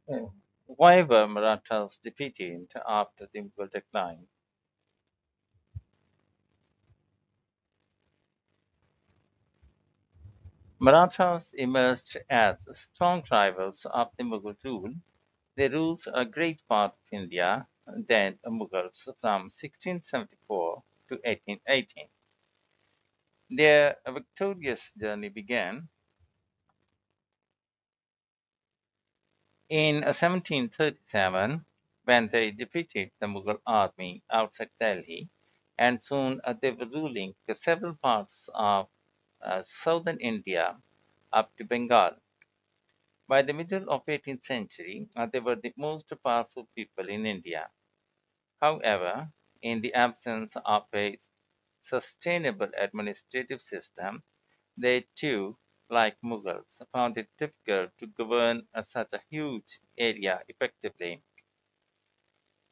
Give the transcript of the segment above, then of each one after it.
Uh, Why were Marathas defeated after the Mughal decline? Marathas emerged as strong rivals of the Mughal rule. They ruled a great part of India, then Mughals from 1674 to 1818. Their victorious journey began in 1737 when they defeated the Mughal army outside Delhi, and soon they were ruling several parts of southern India up to Bengal. By the middle of 18th century, they were the most powerful people in India. However, in the absence of a sustainable administrative system, they too, like Mughals, found it difficult to govern such a huge area effectively.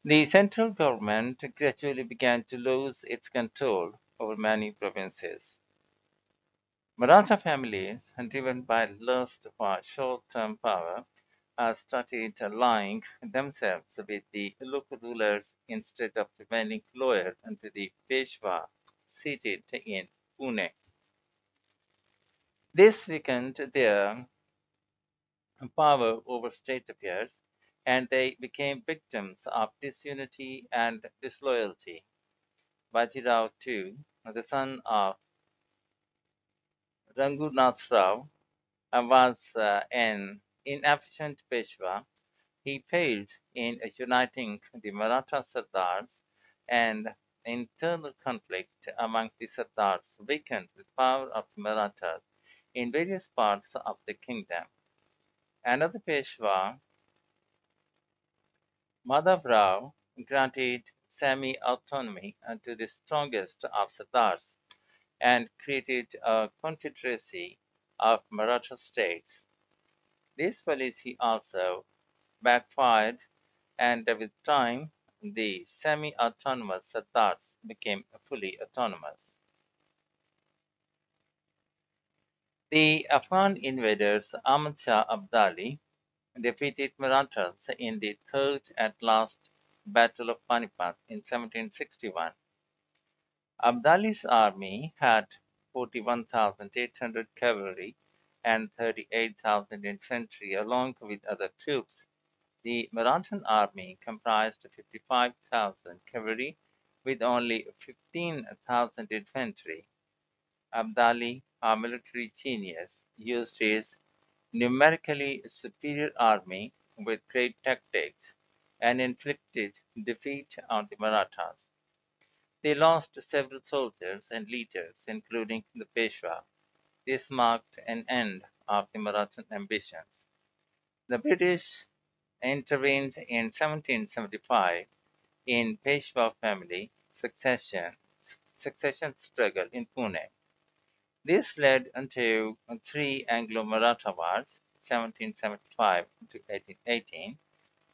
The central government gradually began to lose its control over many provinces. Maratha families, driven by lust for short-term power, started allying themselves with the local rulers instead of remaining loyal to the Peshwa seated in Pune. This weakened their power over state affairs, and they became victims of disunity and disloyalty. Bajirao too, the son of Rangunath Rao, was an inefficient Peshwa. He failed in uniting the Maratha Sardars, and internal conflict among the Sardars weakened the power of the Marathas in various parts of the kingdom. Another Peshwa, Madhavrao, granted semi-autonomy to the strongest of Sardars and created a confederacy of Maratha states. This policy also backfired, and with time, the semi-autonomous Sardars became fully autonomous. The Afghan invaders Ahmad Shah Abdali defeated Marathas in the third and last Battle of Panipat in 1761. Abdali's army had 41,800 cavalry and 38,000 infantry, along with other troops. The Marathan army comprised 55,000 cavalry with only 15,000 infantry. Abdali, a military genius, used his numerically superior army with great tactics and inflicted defeat on the Marathas. They lost several soldiers and leaders, including the Peshwa. This marked an end of the Maratha ambitions. The British intervened in 1775 in Peshwa family succession struggle in Pune. This led into three Anglo-Maratha wars, 1775 to 1818.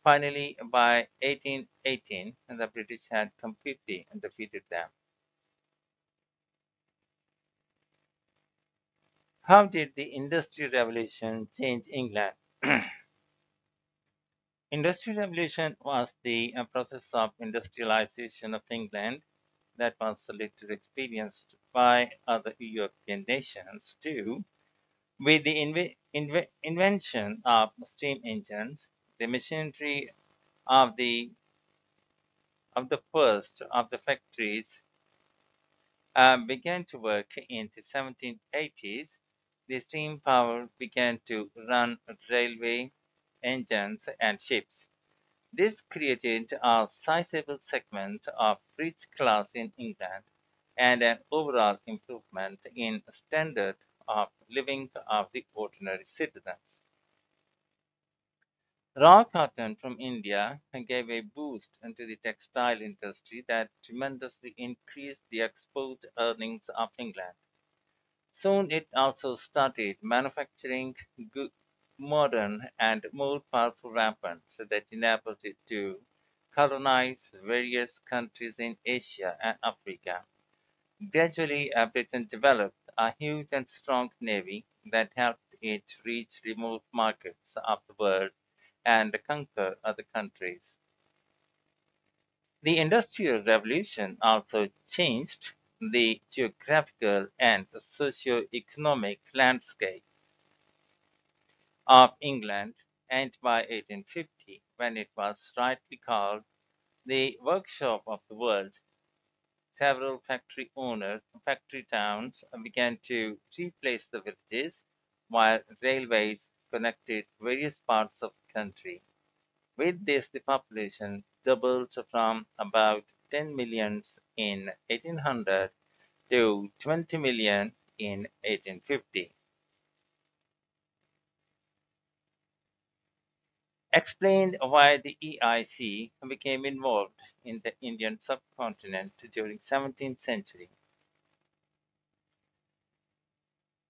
Finally, by 1818, the British had completely defeated them. How did the Industrial Revolution change England? Industrial Revolution was the process of industrialization of England that was later experienced by other European nations too. With the invention of steam engines, the machinery of the first of the factories began to work in the 1780s. The steam power began to run railway engines and ships. This created a sizable segment of rich class in England and an overall improvement in standard of living of the ordinary citizens. Raw cotton from India gave a boost into the textile industry that tremendously increased the export earnings of England. Soon it also started manufacturing modern and more powerful weapons that enabled it to colonize various countries in Asia and Africa. Gradually, Britain developed a huge and strong navy that helped it reach remote markets of the world and conquer other countries. The Industrial Revolution also changed the geographical and socio-economic landscape of England, and by 1850, when it was rightly called the workshop of the world, several factory towns began to replace the villages, while railways connected various parts of the country. With this, the population doubled from about 10 millions in 1800 to 20 million in 1850. Explained why the EIC became involved in the Indian subcontinent during 17th century.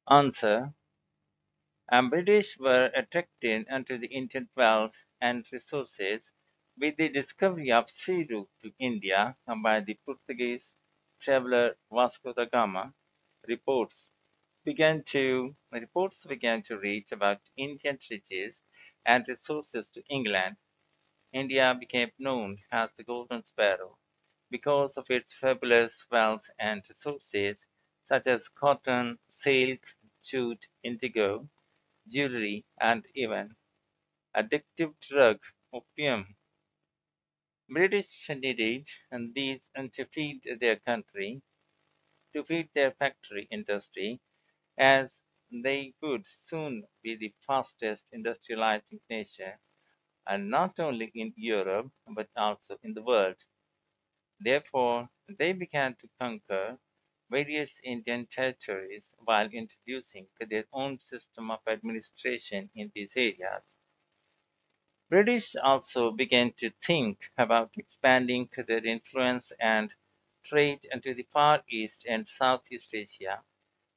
Answer: British were attracted into the Indian wealth and resources with the discovery of sea route to India by the Portuguese traveller Vasco da Gama. Reports began to reach about Indian riches and resources to England. India became known as the Golden Sparrow because of its fabulous wealth and resources such as cotton, silk, jute, indigo, jewelry, and even addictive drug opium. British needed these to feed their country, to feed their factory industry, as they would soon be the fastest industrializing nation, and not only in Europe but also in the world. Therefore, they began to conquer various Indian territories while introducing their own system of administration in these areas. British also began to think about expanding their influence and trade into the Far East and Southeast Asia.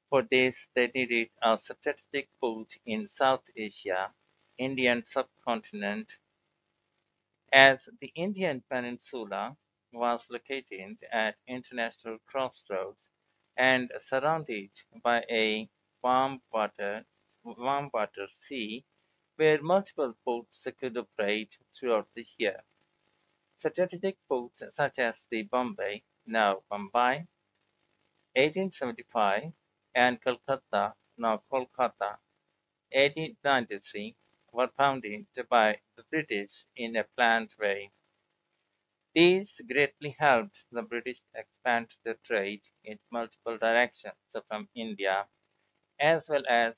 For this, they needed a strategic port in South Asia, Indian subcontinent, as the Indian peninsula was located at international crossroads and surrounded by a warm water sea where multiple ports could operate throughout the year. Strategic ports such as the Bombay, now Mumbai, 1875, and Calcutta, now Kolkata, 1893, were founded by the British in a planned way. These greatly helped the British expand their trade in multiple directions from India, as well as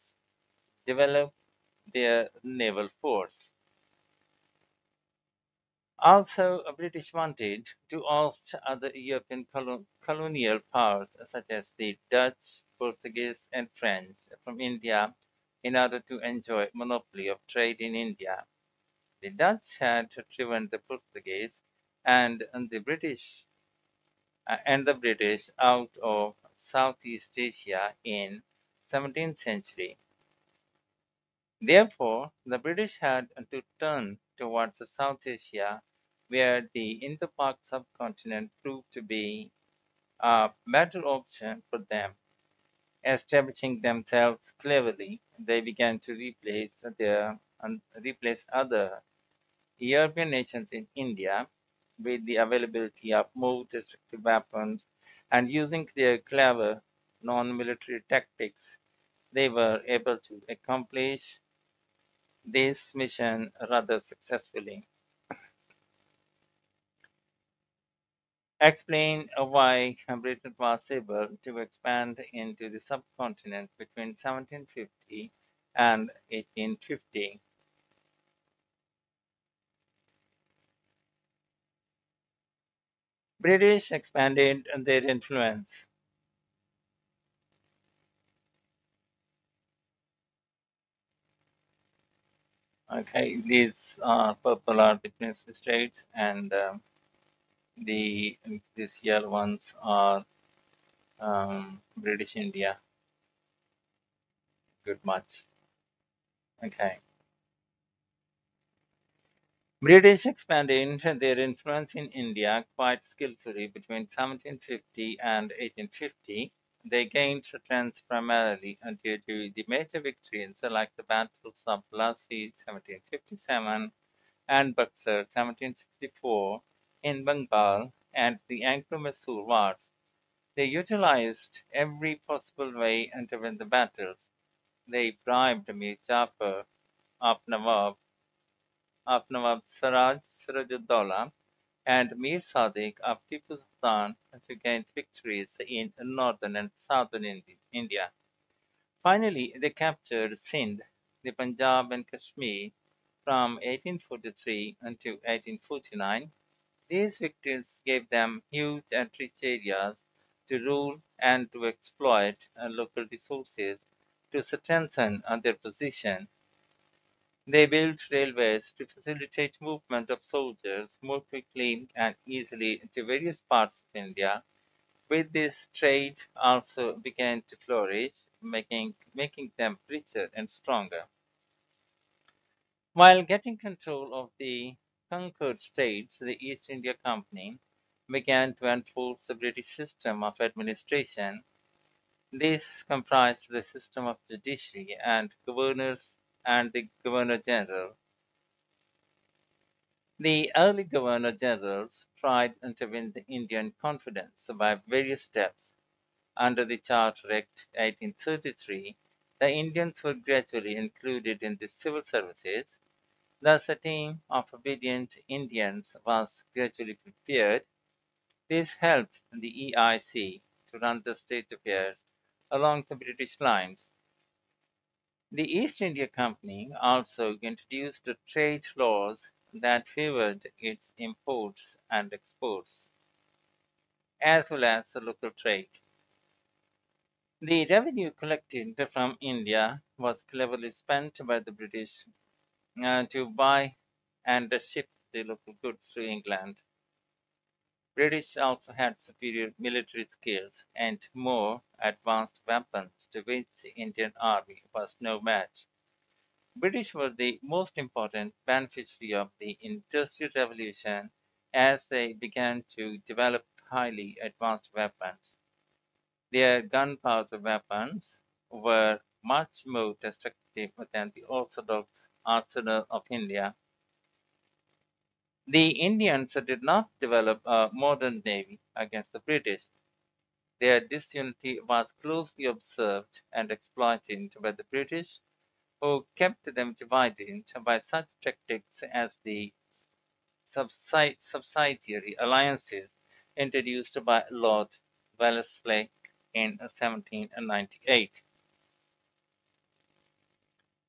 develop their naval force. Also, British wanted to oust other European colonial powers such as the Dutch, Portuguese, and French from India in order to enjoy monopoly of trade in India. The Dutch had driven the Portuguese and the British out of Southeast Asia in 17th century. Therefore, the British had to turn towards South Asia, where the Indo-Pak subcontinent proved to be a better option for them. Establishing themselves cleverly, they began to replace other European nations in India with the availability of more destructive weapons, and using their clever non-military tactics, they were able to accomplish this mission rather successfully. Explain why Britain was able to expand into the subcontinent between 1750 and 1850. British expanded their influence. Okay, these purple are the Prince states, and the these yellow ones are British India. Good much. Okay. British expanded their influence in India quite skillfully between 1750 and 1850. They gained strength primarily due to the major victories like the battles of Plassey 1757 and Buxar 1764 in Bengal, and the Anglo-Mysore Wars. They utilized every possible way to win the battles. They bribed Mir Jafar of Nawab Sirajuddaula and Mir Sadiq of Tipu Sultan to gain victories in northern and southern India. Finally, they captured Sindh, the Punjab and Kashmir from 1843 until 1849. These victories gave them huge and rich areas to rule and to exploit local resources to strengthen their position. They built railways to facilitate movement of soldiers more quickly and easily to various parts of India. With this, trade also began to flourish, making them richer and stronger. While getting control of the conquered states, the East India Company began to enforce the British system of administration. This comprised the system of judiciary and governors and the Governor General. The early Governor Generals tried to win the Indian confidence by various steps. Under the Charter Act 1833, the Indians were gradually included in the civil services. Thus, a team of obedient Indians was gradually prepared. This helped the EIC to run the state affairs along the British lines. The East India Company also introduced trade laws that favored its imports and exports, as well as the local trade. The revenue collected from India was cleverly spent by the British to buy and ship the local goods to England. British also had superior military skills and more advanced weapons to which the Indian army was no match. British were the most important beneficiary of the Industrial Revolution as they began to develop highly advanced weapons. Their gunpowder weapons were much more destructive than the orthodox arsenal of India. The Indians did not develop a modern navy against the British. Their disunity was closely observed and exploited by the British, who kept them divided by such tactics as the subsidiary alliances introduced by Lord Wellesley in 1798.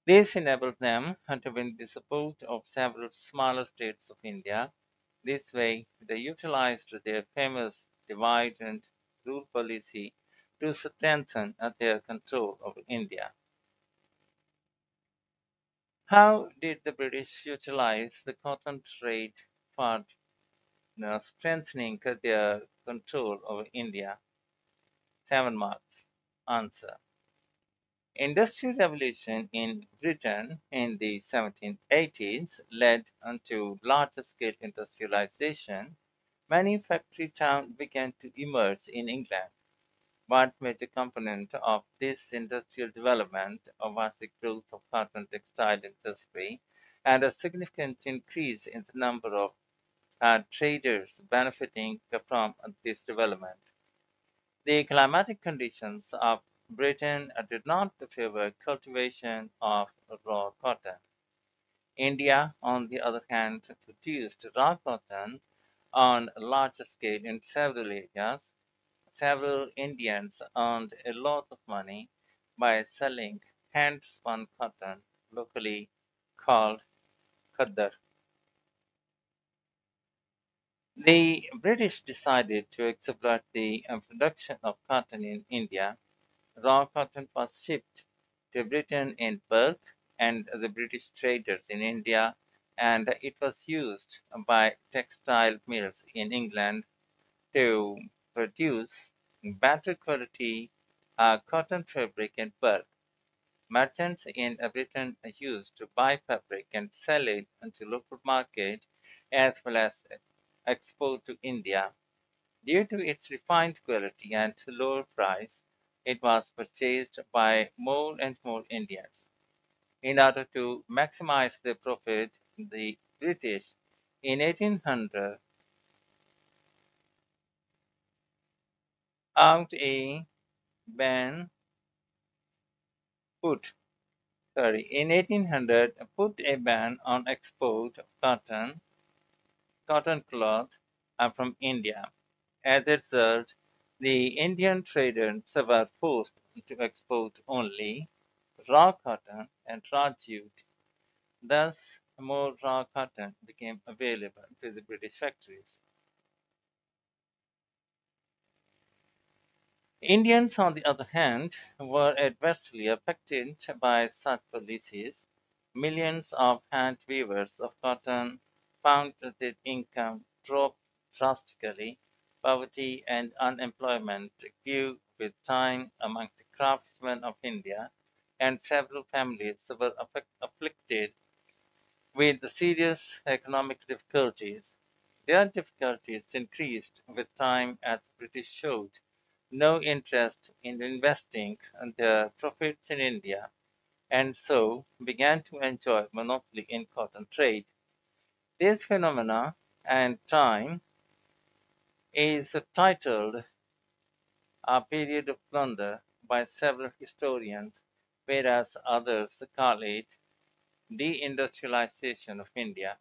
This enabled them to win the support of several smaller states of India. This way, they utilized their famous divide and rule policy to strengthen their control over India. How did the British utilize the cotton trade for strengthening their control over India? 7 marks. Answer. Industrial revolution in Britain in the 1780s led to larger scale industrialization. Many factory towns began to emerge in England. One major component of this industrial development was the growth of cotton textile industry and a significant increase in the number of traders benefiting from this development. The climatic conditions of Britain did not favor cultivation of raw cotton. India, on the other hand, produced raw cotton on a larger scale in several areas. Several Indians earned a lot of money by selling hand-spun cotton, locally called khaddar. The British decided to exploit the production of cotton in India. Raw cotton was shipped to Britain in bulk and the British traders in India, and it was used by textile mills in England to produce better quality cotton fabric in bulk. Merchants in Britain used to buy fabric and sell it into local market as well as export to India. Due to its refined quality and lower price, it was purchased by more and more Indians. In order to maximize their profit, the British in 1800 out a ban put in 1800 put a ban on export of cotton cloth from India. As a result, the Indian traders were forced to export only raw cotton and raw jute. Thus, more raw cotton became available to the British factories. Indians, on the other hand, were adversely affected by such policies. Millions of hand weavers of cotton found that their income dropped drastically. Poverty and unemployment grew with time among the craftsmen of India, and several families were afflicted with serious economic difficulties. Their difficulties increased with time as the British showed no interest in investing their profits in India and so began to enjoy monopoly in cotton trade. This phenomena and time is titled a period of plunder by several historians, whereas others call it deindustrialization of India.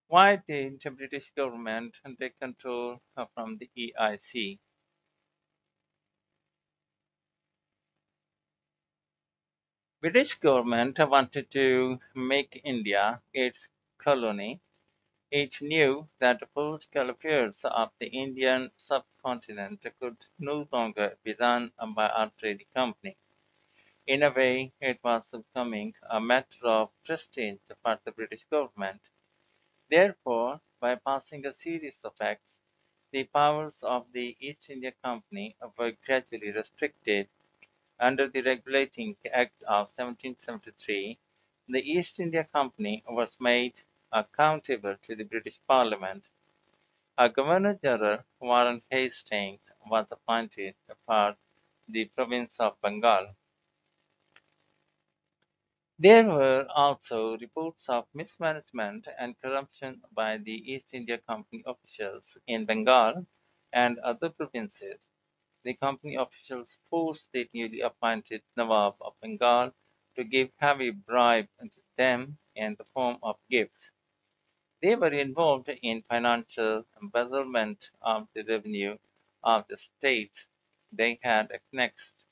Why did the British government take control from the EIC? British government wanted to make India its colony. It knew that the political affairs of the Indian subcontinent could no longer be run by a trading company. In a way, it was becoming a matter of prestige for the British government. Therefore, by passing a series of acts, the powers of the East India Company were gradually restricted. Under the Regulating Act of 1773, the East India Company was made accountable to the British Parliament. A Governor-General, Warren Hastings, was appointed for the province of Bengal. There were also reports of mismanagement and corruption by the East India Company officials in Bengal and other provinces. The company officials forced the newly appointed Nawab of Bengal to give heavy bribe to them in the form of gifts. They were involved in financial embezzlement of the revenue of the states they had annexed.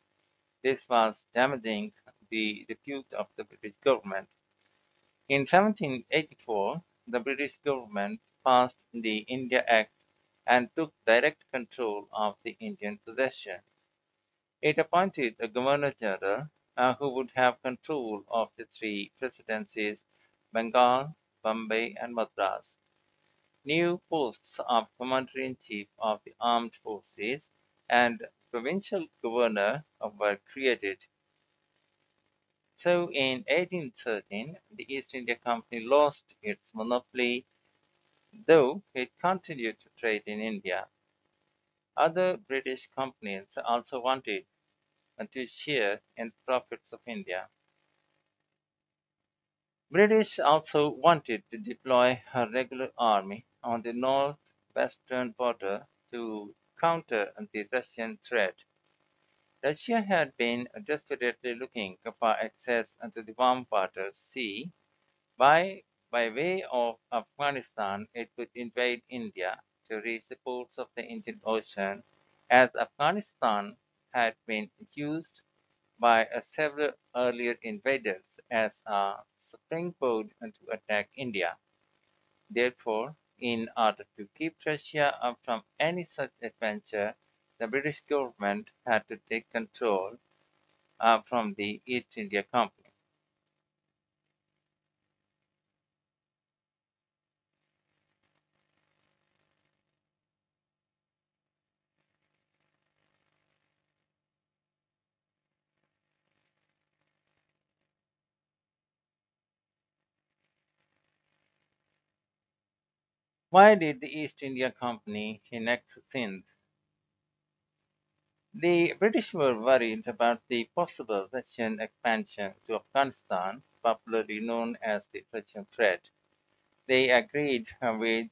This was damaging the repute of the British government. In 1784, the British government passed the India Act and took direct control of the Indian possession. It appointed a Governor-General who would have control of the three presidencies, Bengal, Bombay, and Madras. New posts of Commander-in-Chief of the Armed Forces and Provincial Governor were created. So in 1813, the East India Company lost its monopoly, though it continued to trade in India. Other British companies also wanted to share in the profits of India. British also wanted to deploy a regular army on the north-western border to counter the Russian threat. Russia had been desperately looking for access to the warm waters sea. By way of Afghanistan, it would invade India to reach the ports of the Indian Ocean, as Afghanistan had been used by several earlier invaders as a springboard to attack India. Therefore, in order to keep Russia from any such adventure, the British government had to take control from the East India Company. Why did the East India Company annex Sindh? The British were worried about the possible Russian expansion to Afghanistan, popularly known as the Russian threat. They agreed with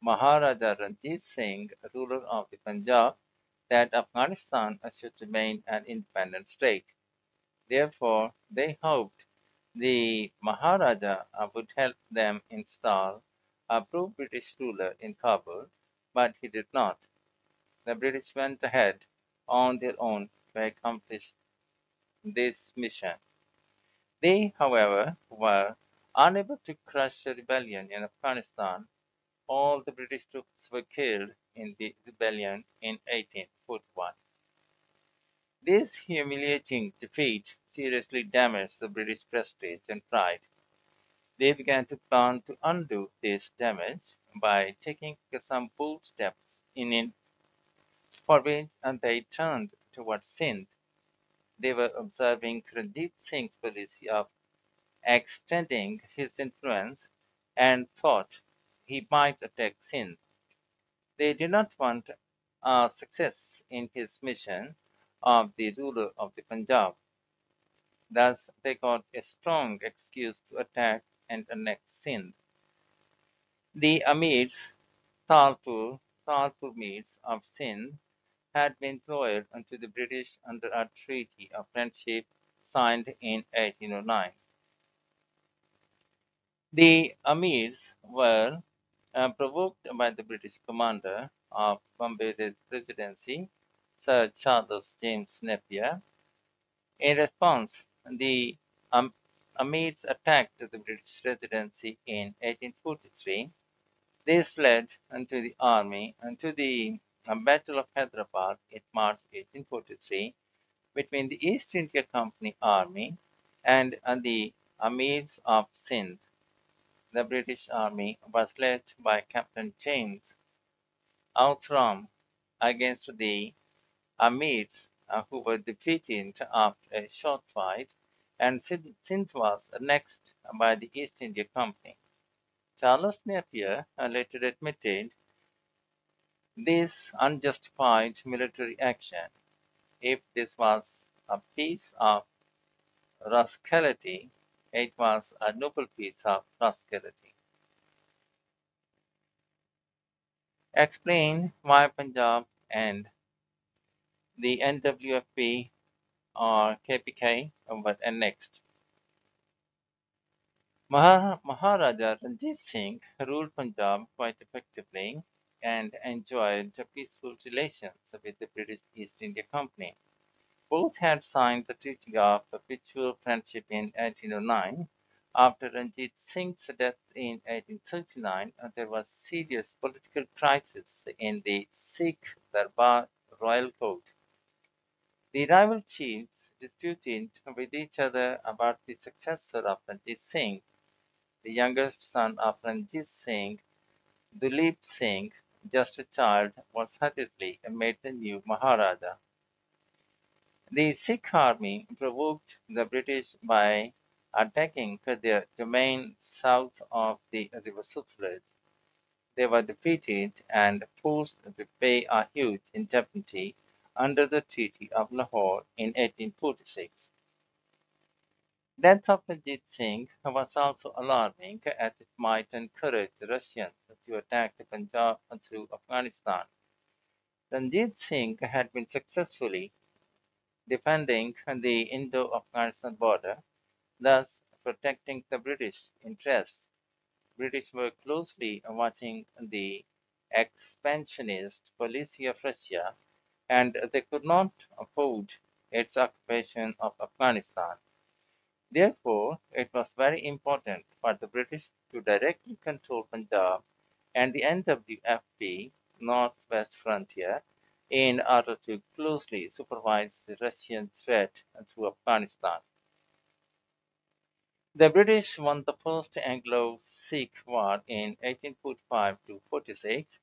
Maharaja Ranjit Singh, ruler of the Punjab, that Afghanistan should remain an independent state. Therefore, they hoped the Maharaja would help them install a pro-British ruler in Kabul, but he did not. The British went ahead on their own to accomplish this mission. They, however, were unable to crush a rebellion in Afghanistan. All the British troops were killed in the rebellion in 1841. This humiliating defeat seriously damaged the British prestige and pride. They began to plan to undo this damage by taking some bold steps in for which they turned towards Sindh. They were observing Ranjit Singh's policy of extending his influence and thought he might attack Sindh. They did not want success in his mission of the ruler of the Punjab. Thus, they got a strong excuse to attack and annex Sindh. The Amirs, Talpur Mirs of Sindh, had been loyal unto the British under a treaty of friendship signed in 1809. The Amirs were provoked by the British commander of Bombay Presidency, Sir Charles James Napier. In response, the um, Amirs attacked the British Residency in 1843. This led to the army to the Battle of Hyderabad in March 1843 between the East India Company army and the Amirs of Sindh. The British army was led by Captain James Outram against the Amirs, who were defeated after a short fight, and Sindh was annexed by the East India Company. Charles Napier later admitted this unjustified military action. If this was a piece of rascality, it was a noble piece of rascality. Explain why Punjab and the NWFP or KPK were annexed. Maharaja Ranjit Singh ruled Punjab quite effectively and enjoyed peaceful relations with the British East India Company. Both had signed the Treaty of Perpetual Friendship in 1809. After Ranjit Singh's death in 1839, there was serious political crisis in the Sikh Darbar royal court. The rival chiefs disputed with each other about the successor of Ranjit Singh. The youngest son of Ranjit Singh, Duleep Singh, just a child, was hurriedly made the new Maharaja. The Sikh army provoked the British by attacking their domain south of the river Sutlej. They were defeated and forced to pay a huge indemnity under the Treaty of Lahore in 1846. Death of Ajit Singh was also alarming as it might encourage the Russians to attack the Punjab through Afghanistan. Ranjit Singh had been successfully defending the Indo-Afghanistan border, thus protecting the British interests. British were closely watching the expansionist policy of Russia, and they could not afford its occupation of Afghanistan. Therefore, it was very important for the British to directly control Punjab and the NWFP northwest frontier in order to closely supervise the Russian threat through Afghanistan. The British won the First Anglo-Sikh War in 1845 to 46,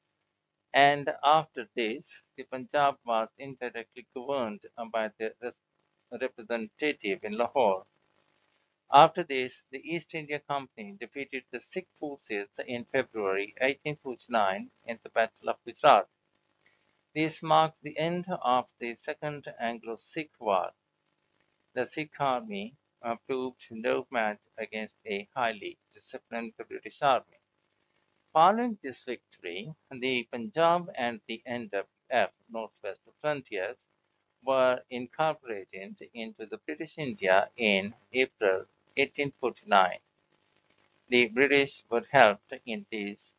and after this, the Punjab was indirectly governed by the representative in Lahore. After this, the East India Company defeated the Sikh forces in February 1849 in the Battle of Gujarat. This marked the end of the Second Anglo-Sikh War. The Sikh army proved no match against a highly disciplined British army. Following this victory, the Punjab and the NWF Northwest Frontiers were incorporated into the British India in April 1849. The British were helped in these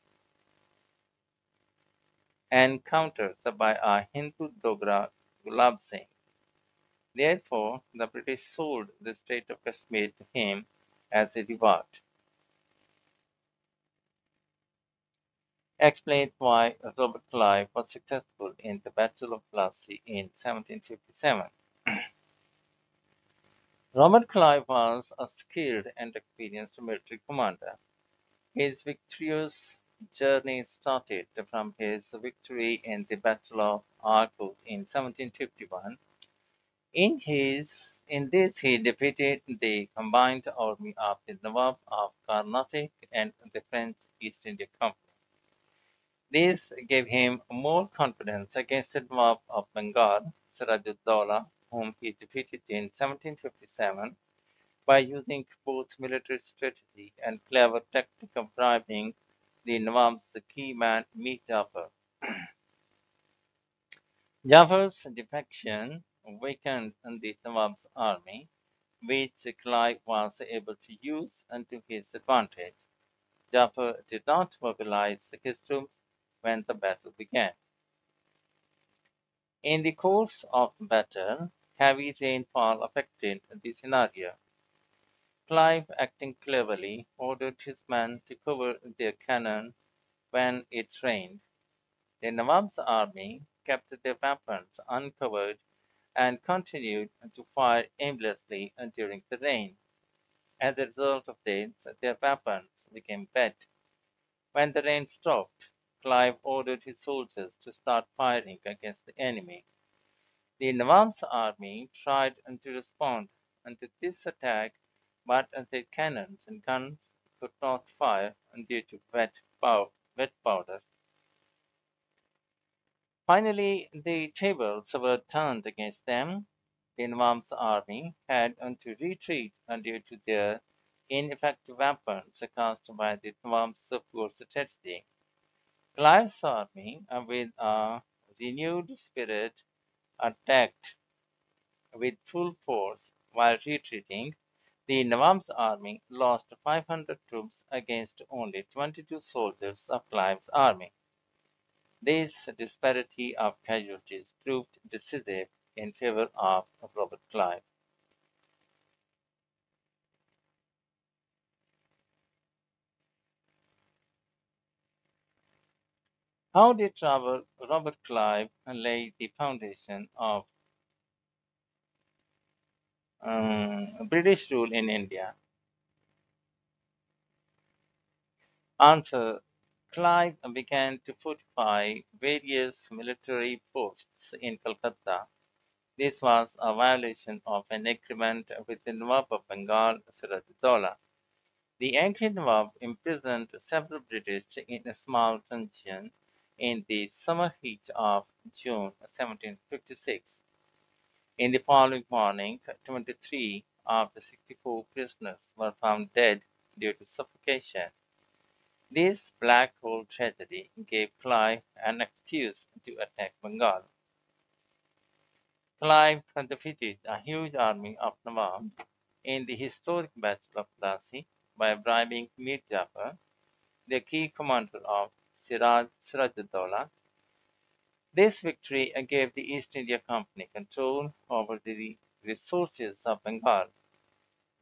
encounters by a Hindu Dogra Gulab Singh. Therefore, the British sold the state of Kashmir to him as a reward. Explains why Robert Clive was successful in the Battle of Plassey in 1757. Robert Clive was a skilled and experienced military commander. His victorious journey started from his victory in the Battle of Arcot in 1751. In this he defeated the combined army of the Nawab of Carnatic and the French East India Company. This gave him more confidence against the Nawab of Bengal, Siraj-ud-Dowlah, whom he defeated in 1757 by using both military strategy and clever tactic of bribing the Nawab's key man Mir Jafar. Jafar's defection weakened the Nawab's army, which Clive was able to use to his advantage. Jafar did not mobilize his troops when the battle began. In the course of the battle, heavy rainfall affected the scenario. Clive, acting cleverly, ordered his men to cover their cannon when it rained. The Nawab's army kept their weapons uncovered and continued to fire aimlessly during the rain. As a result of this, their weapons became wet. When the rain stopped, Clive ordered his soldiers to start firing against the enemy. The Nawab's army tried to respond to this attack, but their cannons and guns could not fire due to wet powder. Finally, the tables were turned against them. The Nawab's army had to retreat due to their ineffective weapons caused by the Nawab's poor strategy. Clive's army, with a renewed spirit, attacked with full force while retreating. The Nawab's army lost 500 troops against only 22 soldiers of Clive's army. This disparity of casualties proved decisive in favor of Robert Clive. How did Robert Clive lay the foundation of British rule in India? Answer. Clive began to fortify various military posts in Calcutta. This was a violation of an agreement with the Nawab of Bengal, Siraj-ud-Dowlah. The angry Nawab imprisoned several British in a small dungeon in the summer heat of June 1756. In the following morning, 23 of the 64 prisoners were found dead due to suffocation. This black hole tragedy gave Clive an excuse to attack Bengal. Clive defeated a huge army of Nawabs in the historic Battle of Plassey by bribing Mir Jafar, the key commander of Siraj-ud-Dowlah. This victory gave the East India Company control over the resources of Bengal.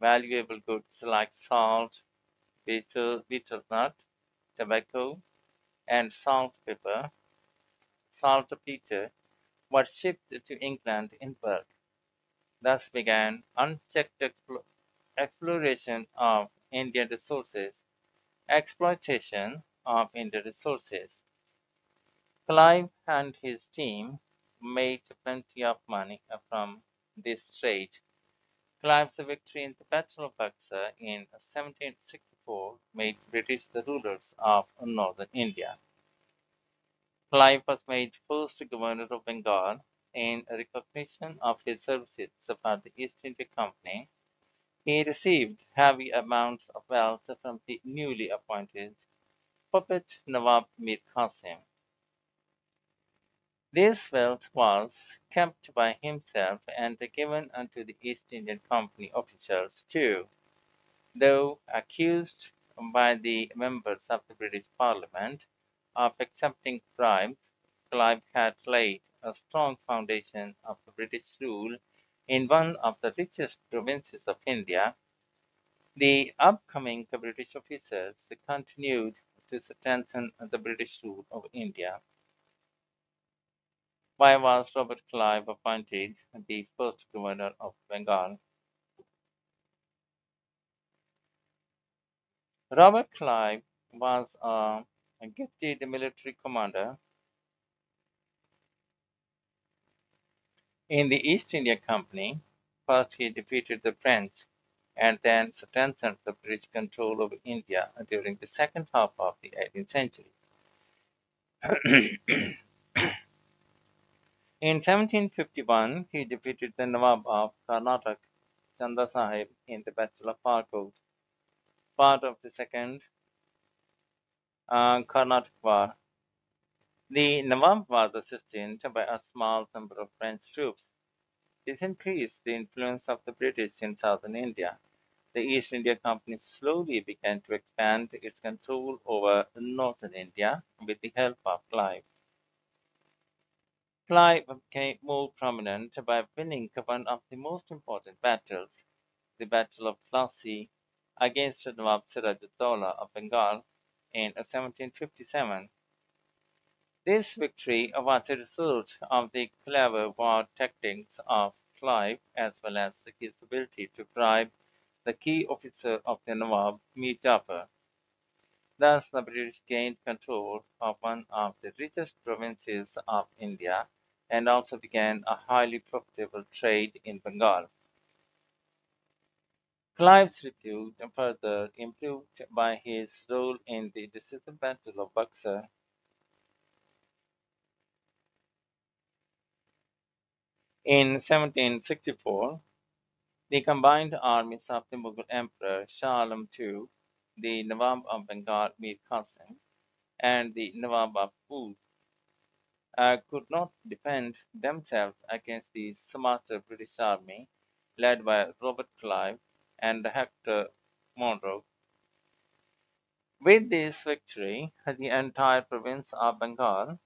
Valuable goods like salt, betel nut, tobacco, and saltpeter were shipped to England in bulk. Thus began unchecked exploration of Indian resources, exploitation of Indian resources. Clive and his team made plenty of money from this trade. Clive's victory in the Battle of Buxar in 1764 made British the rulers of northern India. Clive was made first governor of Bengal in recognition of his services for the East India Company. He received heavy amounts of wealth from the newly appointed puppet Nawab Mir Qasim. This wealth was kept by himself and given unto the East Indian Company officials too. Though accused by the members of the British Parliament of accepting bribes, Clive had laid a strong foundation of British rule in one of the richest provinces of India. The upcoming British officers continued to strengthen the British rule of India. Why was Robert Clive appointed the first governor of Bengal? Robert Clive was a gifted military commander in the East India Company. First, he defeated the French and then strengthened the British control over India during the second half of the 18th century. In 1751, he defeated the Nawab of Karnataka, Chanda Sahib, in the Battle of Falkot, part of the Second Carnatic War. The Nawab was assisted by a small number of French troops. This increased the influence of the British in southern India. The East India Company slowly began to expand its control over northern India with the help of Clive. Clive became more prominent by winning one of the most important battles, the Battle of Plassey, against Nawab Siraj-ud-Dowlah of Bengal in 1757. This victory was a result of the clever war tactics of Clive as well as his ability to bribe the key officer of the Nawab, Mir Jafar. Thus, the British gained control of one of the richest provinces of India and also began a highly profitable trade in Bengal. Clive's repute further improved by his role in the decisive Battle of Buxar. In 1764, the combined armies of the Mughal Emperor Shah Alam II, the Nawab of Bengal Mir Qasim, and the Nawab of Oudh could not defend themselves against the smarter British army led by Robert Clive and Hector Monroe. With this victory, the entire province of Bengal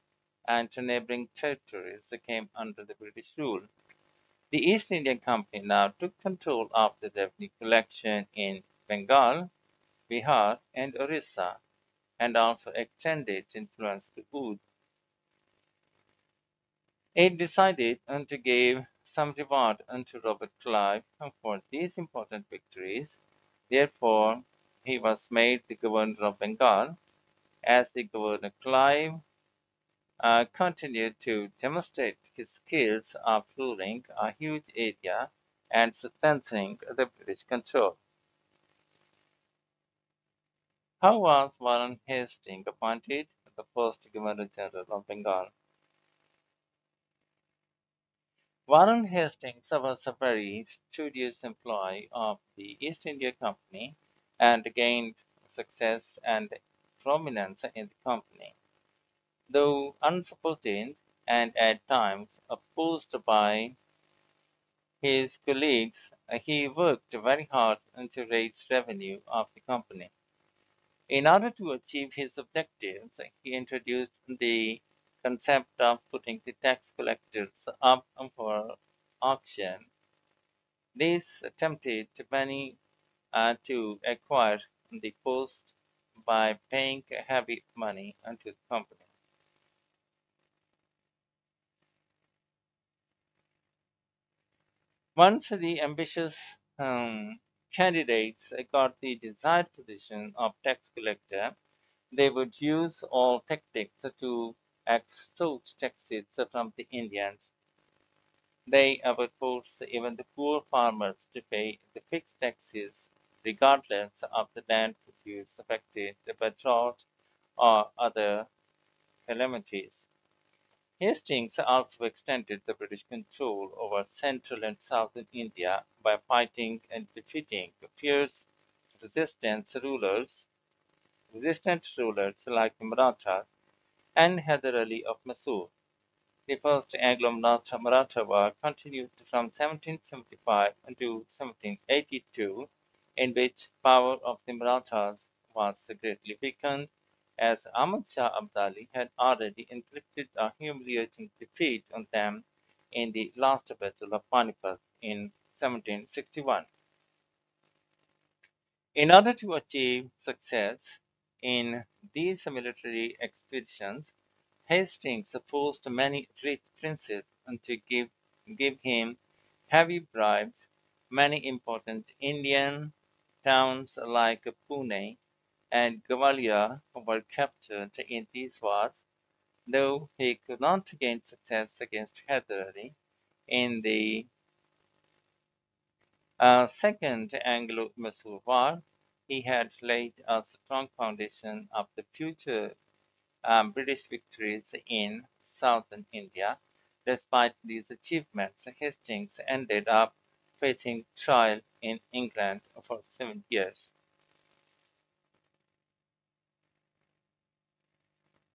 and neighboring territories came under the British rule. The East India Company now took control of the revenue collection in Bengal, Bihar, and Orissa, and also extended its influence to Oudh. It decided to give some reward unto Robert Clive for these important victories. Therefore, he was made the governor of Bengal. As the governor, Clive continued to demonstrate his skills of ruling a huge area and strengthening the British control. How was Warren Hastings appointed the first Governor General of Bengal? Warren Hastings was a very studious employee of the East India Company and gained success and prominence in the company. Though unsupported and at times opposed by his colleagues, he worked very hard to raise revenue of the company. In order to achieve his objectives, he introduced the concept of putting the tax collectors up for auction. This tempted many to acquire the post by paying heavy money unto the company. Once the ambitious candidates got the desired position of tax collector, they would use all tactics to extort taxes from the Indians. They would force even the poor farmers to pay the fixed taxes regardless of the land produce affected by drought or other calamities. Hastings also extended the British control over central and southern India by fighting and defeating fierce resistant rulers like the Marathas and Hyder Ali of Mysore. The First Anglo-Maratha War continued from 1775 to 1782, in which power of the Marathas was greatly weakened, as Ahmad Shah Abdali had already inflicted a humiliating defeat on them in the last battle of Panipat in 1761. In order to achieve success in these military expeditions, Hastings forced many rich princes to give him heavy bribes. Many important Indian towns like Pune and Gwalior were captured in these wars, though he could not gain success against Hyder Ali in the Second Anglo-Mysore War. He had laid a strong foundation of the future British victories in southern India. Despite these achievements, Hastings ended up facing trial in England for 7 years.